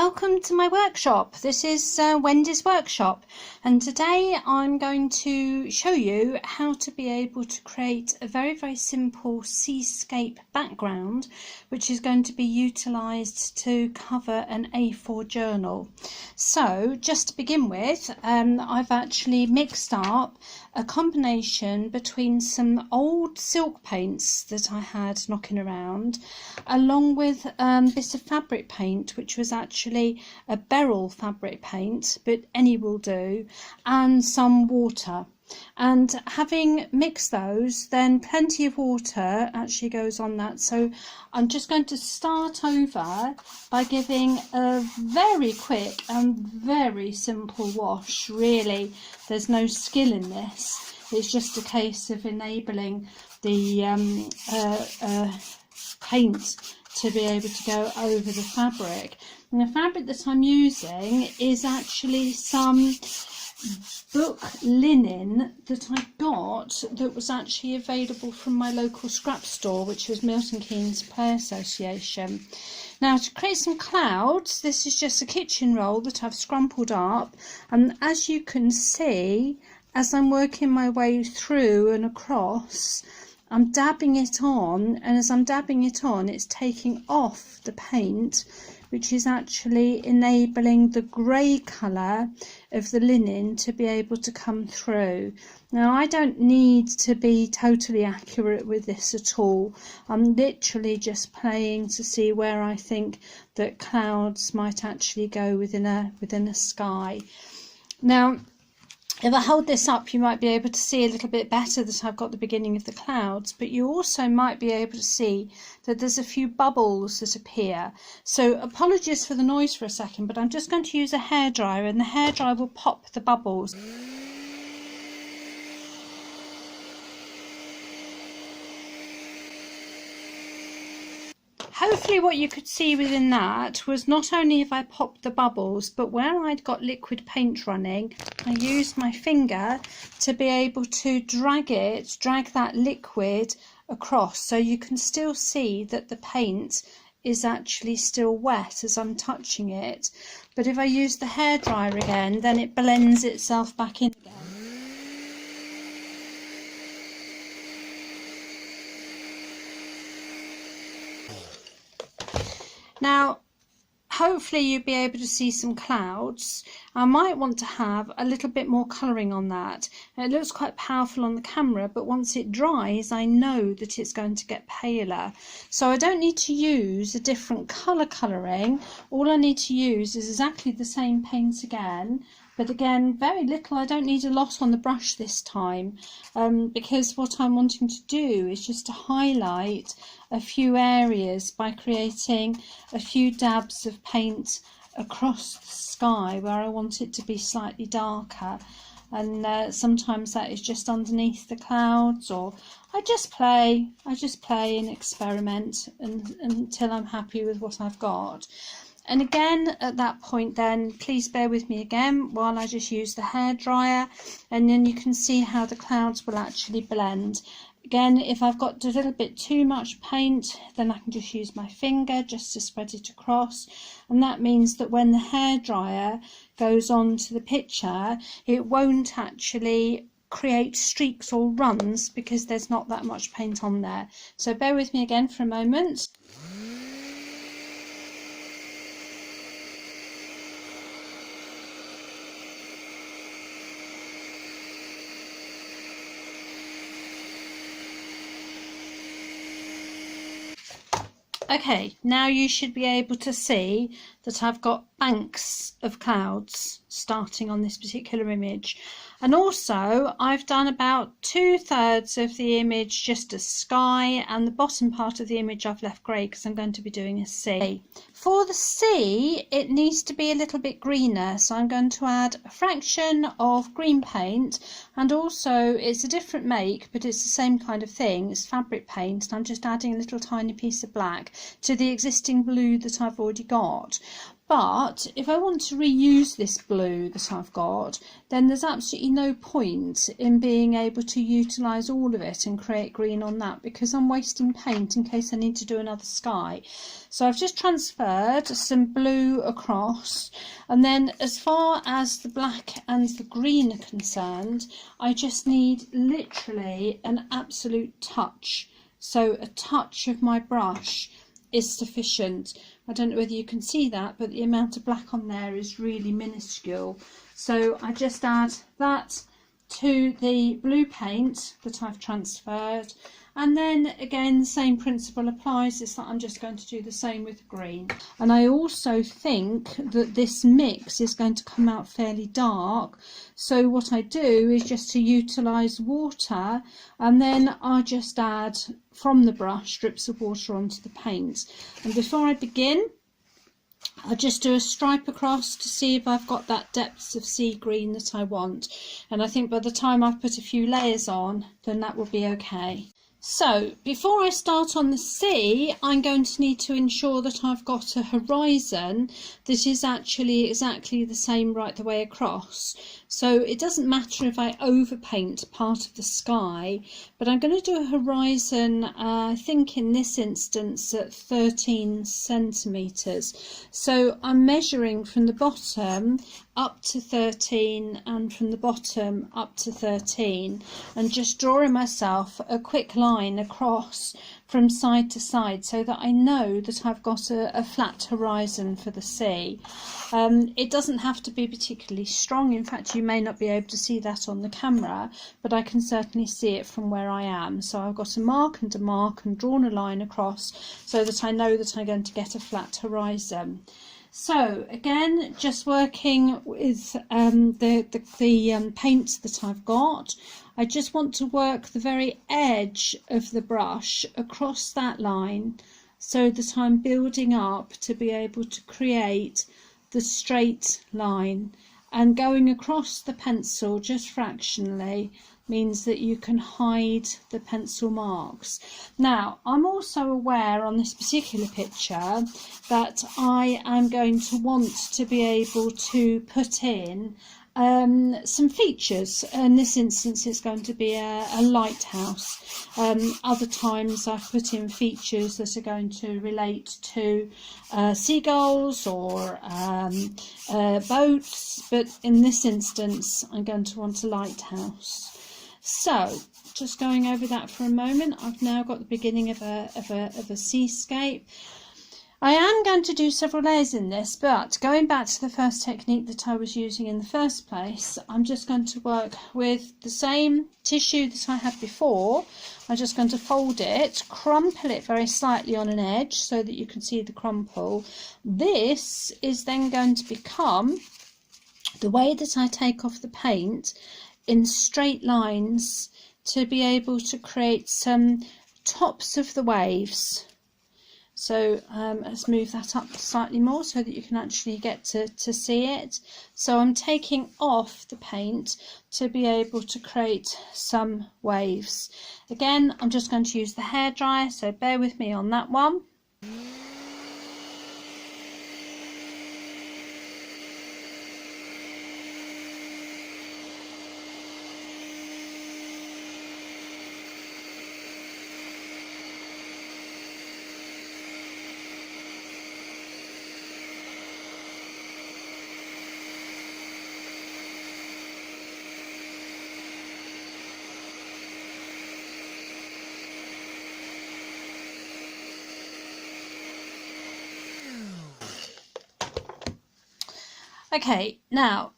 welcome to my workshop. This is Wendy's workshop, and today I'm going to show you how to be able to create a very simple seascape background which is going to be utilised to cover an A4 journal. So just to begin with, I've actually mixed up a combination between some old silk paints that I had knocking around, along with bits of fabric paint, which was actually a beryl fabric paint, but any will do, and some water. And having mixed those, then plenty of water actually goes on that. So I'm just going to start over by giving a very quick and very simple wash. Really, there's no skill in this. It's just a case of enabling the paint to be able to go over the fabric. And the fabric that I'm using is actually some book linen that I got that was actually available from my local scrap store, which was Milton Keynes Play Association. Now, to create some clouds, this is just a kitchen roll that I've scrumpled up, and as you can see, as I'm working my way through and across, I'm dabbing it on, and as I'm dabbing it on, it's taking off the paint, which is actually enabling the grey colour of the linen to be able to come through. Now, I don't need to be totally accurate with this at all. I'm literally just playing to see where I think that clouds might actually go within a sky. Now, if I hold this up, you might be able to see a little bit better that I've got the beginning of the clouds, but you also might be able to see that there's a few bubbles that appear. So apologies for the noise for a second, but I'm just going to use a hairdryer, and the hairdryer will pop the bubbles. Hopefully what you could see within that was not only have I popped the bubbles, but where I'd got liquid paint running, I used my finger to be able to drag that liquid across, so you can still see that the paint is actually still wet as I'm touching it. But if I use the hairdryer again, then it blends itself back in again. Now, hopefully you'll be able to see some clouds. I might want to have a little bit more colouring on that. It looks quite powerful on the camera, but once it dries, I know that it's going to get paler. So I don't need to use a different colour colouring. All I need to use is exactly the same paint again. But again, very little. I don't need a lot on the brush this time, because what I'm wanting to do is just to highlight a few areas by creating a few dabs of paint across the sky where I want it to be slightly darker. And sometimes that is just underneath the clouds, or I just play and experiment until I'm happy with what I've got. And again, at that point then, please bear with me again while I just use the hairdryer, and then you can see how the clouds will actually blend. Again, if I've got a little bit too much paint, then I can just use my finger just to spread it across, and that means that when the hairdryer goes on to the picture, it won't actually create streaks or runs because there's not that much paint on there. So bear with me again for a moment. Okay, now you should be able to see that I've got banks of clouds starting on this particular image. And also I've done about 2/3 of the image just as sky, and the bottom part of the image I've left grey because I'm going to be doing a sea. For the sea, it needs to be a little bit greener, so I'm going to add a fraction of green paint, and also it's a different make, but it's the same kind of thing. It's fabric paint, and I'm just adding a little tiny piece of black to the existing blue that I've already got. But if I want to reuse this blue that I've got, then there's absolutely no point in being able to utilise all of it and create green on that, because I'm wasting paint in case I need to do another sky. So I've just transferred some blue across, and then as far as the black and the green are concerned, I just need literally an absolute touch. So a touch of my brush is sufficient. I don't know whether you can see that, but the amount of black on there is really minuscule. So I just add that to the blue paint that I've transferred, and then again same principle applies, is that I'm just going to do the same with green. And I also think that this mix is going to come out fairly dark, so what I do is just to utilise water, and then I just add from the brush strips of water onto the paint. And before I begin, I'll just do a stripe across to see if I've got that depth of sea green that I want, and I think by the time I've put a few layers on, then that will be okay. So before I start on the sea, I'm going to need to ensure that I've got a horizon that is actually exactly the same right the way across. So it doesn't matter if I overpaint part of the sky, but I'm going to do a horizon, I think in this instance at 13 centimetres. So I'm measuring from the bottom up to 13 and from the bottom up to 13, and just drawing myself a quick line across from side to side so that I know that I've got a flat horizon for the sea. It doesn't have to be particularly strong. In fact, you may not be able to see that on the camera, but I can certainly see it from where I am. So I've got a mark and drawn a line across so that I know that I'm going to get a flat horizon. So again, just working with the paint that I've got, I just want to work the very edge of the brush across that line so that I'm building up to be able to create the straight line, and going across the pencil just fractionally means that you can hide the pencil marks. Now, I'm also aware on this particular picture that I am going to want to be able to put in some features. In this instance it's going to be a lighthouse. Other times I've put in features that are going to relate to seagulls or boats, but in this instance I'm going to want a lighthouse. So just going over that for a moment, I've now got the beginning of a seascape. I am going to do several layers in this, but going back to the first technique that I was using in the first place, I'm just going to work with the same tissue that I had before. I'm just going to fold it, crumple it very slightly on an edge so that you can see the crumple. This is then going to become the way that I take off the paint in straight lines to be able to create some tops of the waves. So let's move that up slightly more so that you can actually get to see it. So I'm taking off the paint to be able to create some waves. Again, I'm just going to use the hairdryer, so bear with me on that one. Okay, now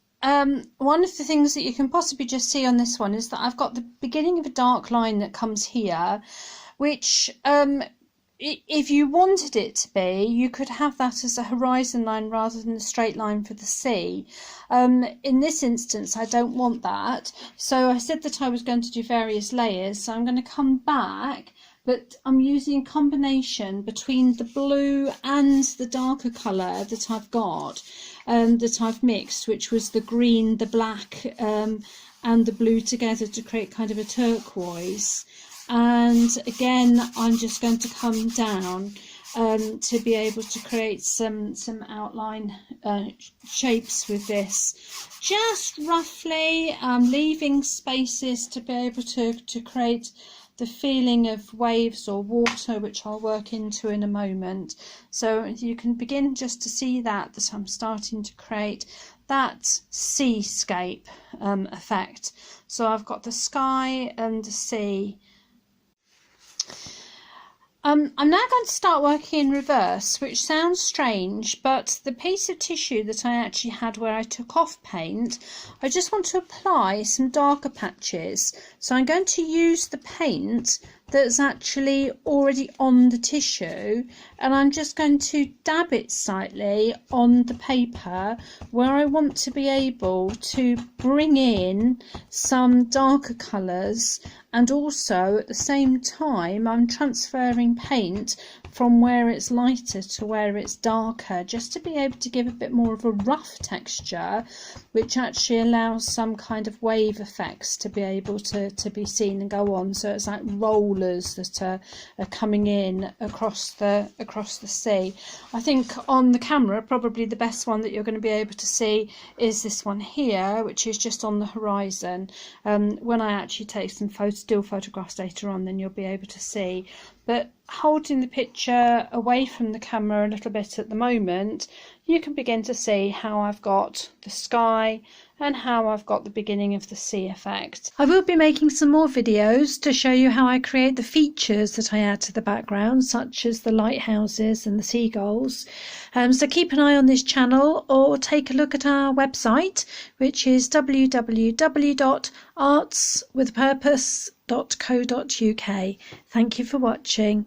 one of the things that you can possibly just see on this one is that I've got the beginning of a dark line that comes here, which if you wanted it to be, you could have that as a horizon line rather than a straight line for the sea. In this instance I don't want that, so I said that I was going to do various layers, so I'm going to come back, but I'm using a combination between the blue and the darker colour that I've got, that I've mixed, which was the green, the black and the blue together to create kind of a turquoise. And again I'm just going to come down to be able to create some outline shapes with this, just roughly leaving spaces to be able to create the feeling of waves or water, which I'll work into in a moment. So you can begin just to see that I'm starting to create that seascape effect. So I've got the sky and the sea. I'm now going to start working in reverse, which sounds strange, but the piece of tissue that I actually had where I took off paint, I just want to apply some darker patches. So I'm going to use the paint that's actually already on the tissue, and I'm just going to dab it slightly on the paper where I want to be able to bring in some darker colours, and also at the same time I'm transferring paint from where it's lighter to where it's darker, just to be able to give a bit more of a rough texture, which actually allows some kind of wave effects to be able to be seen and go on. So it's like rollers that are coming in across the sea. I think on the camera probably the best one that you're going to be able to see is this one here, which is just on the horizon. When I actually take some still photographs later on, then you'll be able to see. But holding the picture away from the camera a little bit at the moment, you can begin to see how I've got the sky and how I've got the beginning of the sea effect. I will be making some more videos to show you how I create the features that I add to the background, such as the lighthouses and the seagulls. So keep an eye on this channel, or take a look at our website, which is www.artswithapurpose.co.uk. Thank you for watching.